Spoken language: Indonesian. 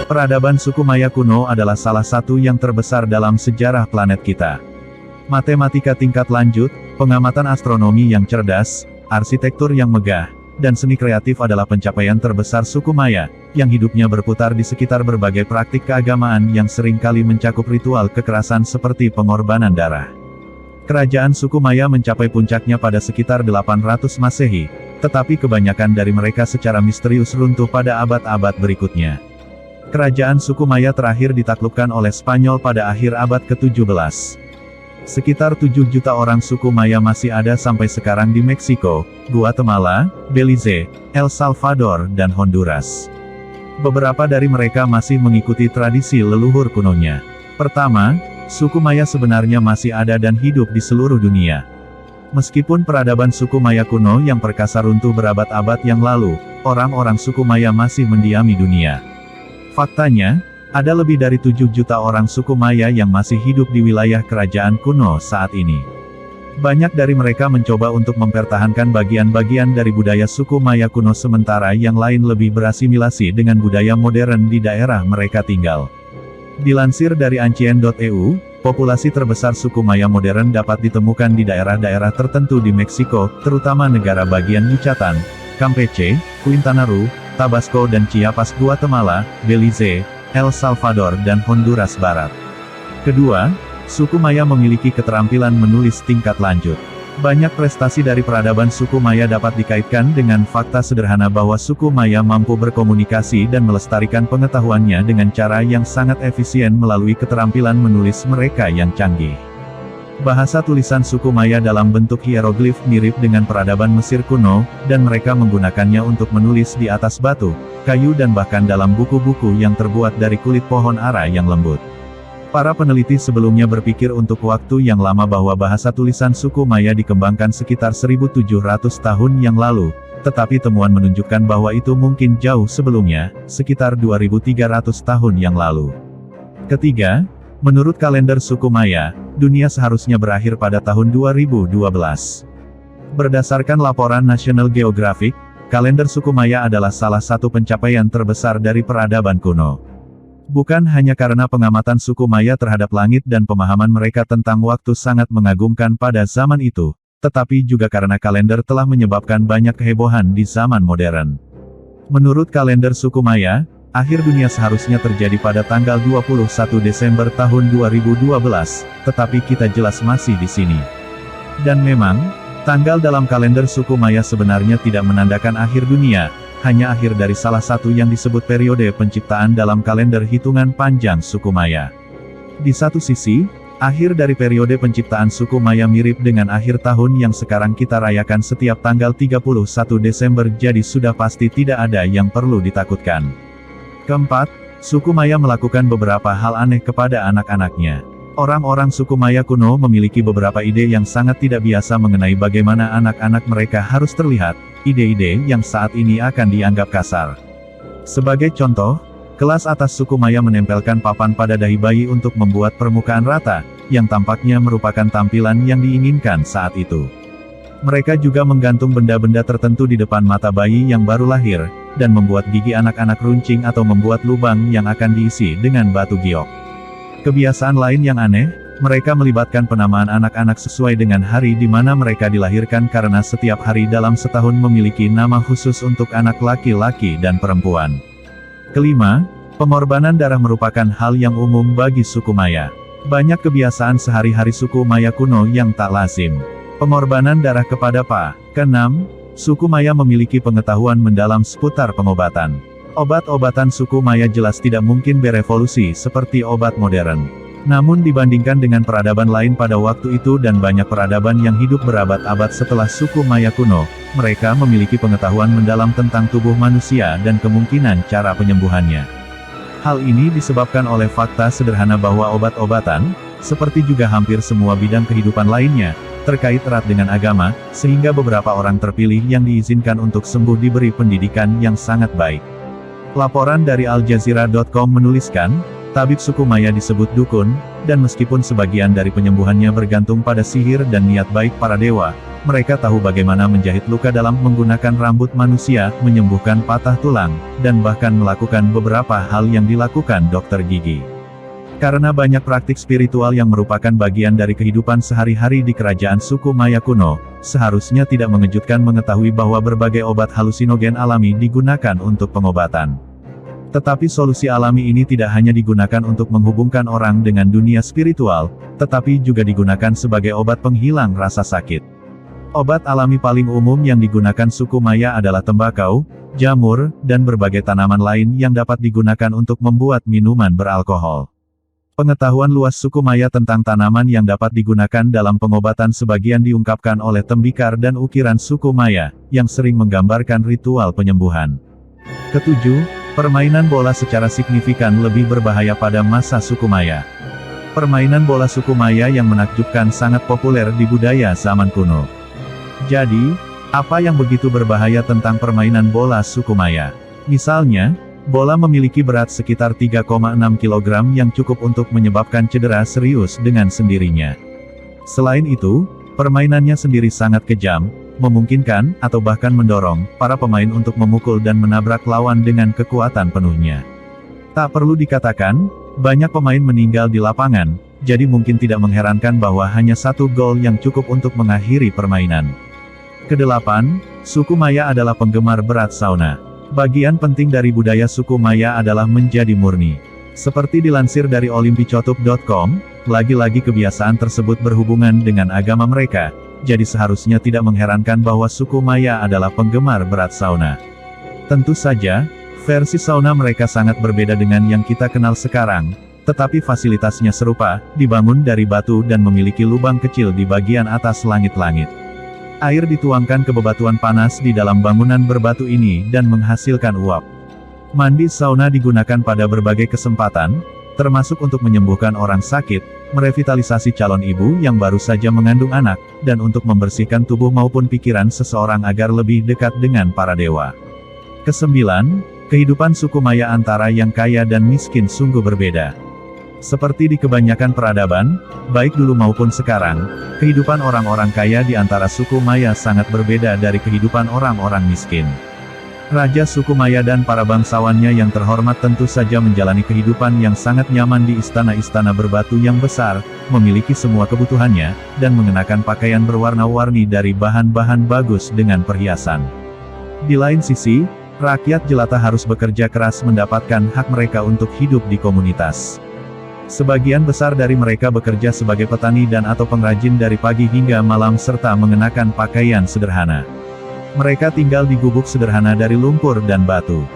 Peradaban suku Maya kuno adalah salah satu yang terbesar dalam sejarah planet kita. Matematika tingkat lanjut, pengamatan astronomi yang cerdas, arsitektur yang megah, dan seni kreatif adalah pencapaian terbesar suku Maya, yang hidupnya berputar di sekitar berbagai praktik keagamaan yang seringkali mencakup ritual kekerasan seperti pengorbanan darah. Kerajaan suku Maya mencapai puncaknya pada sekitar 800 Masehi, tetapi kebanyakan dari mereka secara misterius runtuh pada abad-abad berikutnya. Kerajaan suku Maya terakhir ditaklukkan oleh Spanyol pada akhir abad ke-17. Sekitar 7 juta orang suku Maya masih ada sampai sekarang di Meksiko, Guatemala, Belize, El Salvador, dan Honduras. Beberapa dari mereka masih mengikuti tradisi leluhur kunonya. Pertama, suku Maya sebenarnya masih ada dan hidup di seluruh dunia. Meskipun peradaban suku Maya kuno yang perkasa runtuh berabad-abad yang lalu, orang-orang suku Maya masih mendiami dunia. Faktanya, ada lebih dari 7 juta orang suku Maya yang masih hidup di wilayah kerajaan kuno saat ini. Banyak dari mereka mencoba untuk mempertahankan bagian-bagian dari budaya suku Maya kuno sementara yang lain lebih berasimilasi dengan budaya modern di daerah mereka tinggal. Dilansir dari Ancien.eu, populasi terbesar suku Maya modern dapat ditemukan di daerah-daerah tertentu di Meksiko, terutama negara bagian Yucatan, Campeche, Quintana Roo, Tabasco dan Chiapas, Guatemala, Belize, El Salvador dan Honduras Barat. Kedua, suku Maya memiliki keterampilan menulis tingkat lanjut. Banyak prestasi dari peradaban suku Maya dapat dikaitkan dengan fakta sederhana bahwa suku Maya mampu berkomunikasi dan melestarikan pengetahuannya dengan cara yang sangat efisien melalui keterampilan menulis mereka yang canggih. Bahasa tulisan suku Maya dalam bentuk hieroglif mirip dengan peradaban Mesir kuno, dan mereka menggunakannya untuk menulis di atas batu, kayu dan bahkan dalam buku-buku yang terbuat dari kulit pohon ara yang lembut. Para peneliti sebelumnya berpikir untuk waktu yang lama bahwa bahasa tulisan suku Maya dikembangkan sekitar 1700 tahun yang lalu, tetapi temuan menunjukkan bahwa itu mungkin jauh sebelumnya, sekitar 2300 tahun yang lalu. Ketiga, menurut kalender suku Maya, dunia seharusnya berakhir pada tahun 2012. Berdasarkan laporan National Geographic, kalender suku Maya adalah salah satu pencapaian terbesar dari peradaban kuno. Bukan hanya karena pengamatan suku Maya terhadap langit dan pemahaman mereka tentang waktu sangat mengagumkan pada zaman itu, tetapi juga karena kalender telah menyebabkan banyak kehebohan di zaman modern. Menurut kalender suku Maya, akhir dunia seharusnya terjadi pada tanggal 21 Desember tahun 2012, tetapi kita jelas masih di sini. Dan memang, tanggal dalam kalender suku Maya sebenarnya tidak menandakan akhir dunia, hanya akhir dari salah satu yang disebut periode penciptaan dalam kalender hitungan panjang suku Maya. Di satu sisi, akhir dari periode penciptaan suku Maya mirip dengan akhir tahun yang sekarang kita rayakan setiap tanggal 31 Desember, jadi sudah pasti tidak ada yang perlu ditakutkan. Keempat, suku Maya melakukan beberapa hal aneh kepada anak-anaknya. Orang-orang suku Maya kuno memiliki beberapa ide yang sangat tidak biasa mengenai bagaimana anak-anak mereka harus terlihat, ide-ide yang saat ini akan dianggap kasar. Sebagai contoh, kelas atas suku Maya menempelkan papan pada dahi bayi untuk membuat permukaan rata, yang tampaknya merupakan tampilan yang diinginkan saat itu. Mereka juga menggantung benda-benda tertentu di depan mata bayi yang baru lahir, dan membuat gigi anak-anak runcing atau membuat lubang yang akan diisi dengan batu giok. Kebiasaan lain yang aneh, mereka melibatkan penamaan anak-anak sesuai dengan hari di mana mereka dilahirkan karena setiap hari dalam setahun memiliki nama khusus untuk anak laki-laki dan perempuan. Kelima, pengorbanan darah merupakan hal yang umum bagi suku Maya. Banyak kebiasaan sehari-hari suku Maya kuno yang tak lazim. Pengorbanan darah kepada Pa. Keenam, suku Maya memiliki pengetahuan mendalam seputar pengobatan. Obat-obatan suku Maya jelas tidak mungkin berevolusi seperti obat modern. Namun dibandingkan dengan peradaban lain pada waktu itu dan banyak peradaban yang hidup berabad-abad setelah suku Maya kuno, mereka memiliki pengetahuan mendalam tentang tubuh manusia dan kemungkinan cara penyembuhannya. Hal ini disebabkan oleh fakta sederhana bahwa obat-obatan, seperti juga hampir semua bidang kehidupan lainnya, terkait erat dengan agama, sehingga beberapa orang terpilih yang diizinkan untuk sembuh diberi pendidikan yang sangat baik. Laporan dari Al Jazeera.com menuliskan, tabib suku Maya disebut dukun, dan meskipun sebagian dari penyembuhannya bergantung pada sihir dan niat baik para dewa, mereka tahu bagaimana menjahit luka dalam menggunakan rambut manusia, menyembuhkan patah tulang, dan bahkan melakukan beberapa hal yang dilakukan dokter gigi. Karena banyak praktik spiritual yang merupakan bagian dari kehidupan sehari-hari di kerajaan suku Maya kuno, seharusnya tidak mengejutkan mengetahui bahwa berbagai obat halusinogen alami digunakan untuk pengobatan. Tetapi solusi alami ini tidak hanya digunakan untuk menghubungkan orang dengan dunia spiritual, tetapi juga digunakan sebagai obat penghilang rasa sakit. Obat alami paling umum yang digunakan suku Maya adalah tembakau, jamur, dan berbagai tanaman lain yang dapat digunakan untuk membuat minuman beralkohol. Pengetahuan luas suku Maya tentang tanaman yang dapat digunakan dalam pengobatan sebagian diungkapkan oleh tembikar dan ukiran suku Maya, yang sering menggambarkan ritual penyembuhan. Ketujuh, permainan bola secara signifikan lebih berbahaya pada masa suku Maya. Permainan bola suku Maya yang menakjubkan sangat populer di budaya zaman kuno. Jadi, apa yang begitu berbahaya tentang permainan bola suku Maya? Misalnya, bola memiliki berat sekitar 3,6 kg yang cukup untuk menyebabkan cedera serius dengan sendirinya. Selain itu, permainannya sendiri sangat kejam, memungkinkan, atau bahkan mendorong, para pemain untuk memukul dan menabrak lawan dengan kekuatan penuhnya. Tak perlu dikatakan, banyak pemain meninggal di lapangan, jadi mungkin tidak mengherankan bahwa hanya satu gol yang cukup untuk mengakhiri permainan. Kedelapan, suku Maya adalah penggemar berat sauna. Bagian penting dari budaya suku Maya adalah menjadi murni. Seperti dilansir dari olimpicotup.com, lagi-lagi kebiasaan tersebut berhubungan dengan agama mereka, jadi seharusnya tidak mengherankan bahwa suku Maya adalah penggemar berat sauna. Tentu saja, versi sauna mereka sangat berbeda dengan yang kita kenal sekarang, tetapi fasilitasnya serupa, dibangun dari batu dan memiliki lubang kecil di bagian atas langit-langit. Air dituangkan ke bebatuan panas di dalam bangunan berbatu ini dan menghasilkan uap. Mandi sauna digunakan pada berbagai kesempatan, termasuk untuk menyembuhkan orang sakit, merevitalisasi calon ibu yang baru saja mengandung anak, dan untuk membersihkan tubuh maupun pikiran seseorang agar lebih dekat dengan para dewa. Kesembilan, kehidupan suku Maya antara yang kaya dan miskin sungguh berbeda. Seperti di kebanyakan peradaban, baik dulu maupun sekarang, kehidupan orang-orang kaya di antara suku Maya sangat berbeda dari kehidupan orang-orang miskin. Raja suku Maya dan para bangsawannya yang terhormat tentu saja menjalani kehidupan yang sangat nyaman di istana-istana berbatu yang besar, memiliki semua kebutuhannya, dan mengenakan pakaian berwarna-warni dari bahan-bahan bagus dengan perhiasan. Di lain sisi, rakyat jelata harus bekerja keras mendapatkan hak mereka untuk hidup di komunitas. Sebagian besar dari mereka bekerja sebagai petani dan atau pengrajin dari pagi hingga malam serta mengenakan pakaian sederhana. Mereka tinggal di gubuk sederhana dari lumpur dan batu.